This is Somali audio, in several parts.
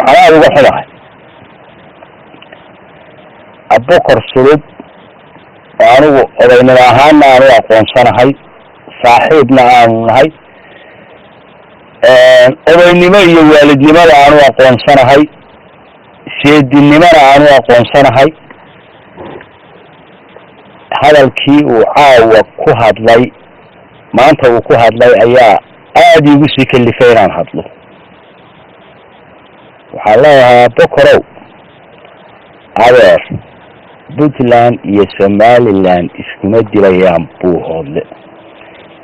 أنا أقول حلها أبوكر سلوب وأنا أبين الأهان أنا أقوم سنة هاي صاحبنا أنا هاي أبين نمي والد نمي أنا أقوم سنة هاي سيد النمي أنا أقوم سنة هاي هذا الكي وعاوة كهد لي ما أنت وكهد لي أيها آدي وسيك اللي فين عن هدله وحالها بكرو عبر بوتلان يسماليلان اسكونا ديليان بوهود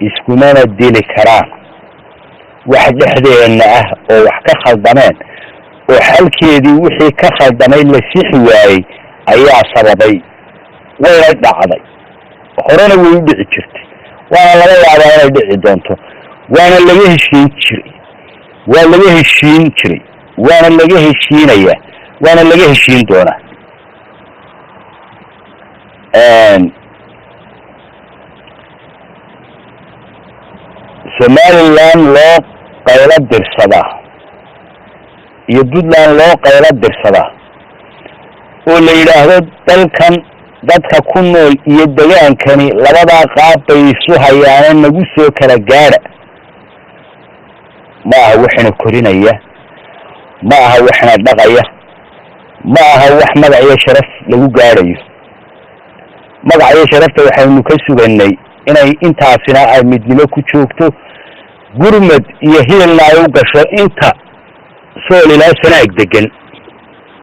اسكونا ديلي كران واحد لحدين او wax ka khaldaneen oo xalkeedii wixii ka khaldanay la sixi waayay ayaa sababay way dhacday horena way u dhici jirtay waana laga yaabaa inay dhici doonto waana laga heshiin jiray waana laga heshiinaya waana laga heshiin doonaa Somaliland loo qaylo dirsada iyo Puntland loo qaylo dirsada oo la yiraahdo dalkan dadka ku nool iyo deegaankani labada qaab bay isu hayaan nagu soo kala gaara ma aha waxna korinaya ma aha waxna dhaqaya ma aha wax magaciyo sharaf lagu gaarayo magaciyo sharafta waxaynu ka suganay inay intaasina ay midnimo ku joogto gurmad iyo hilna ay u gasho inta Soolilaa sanaag degan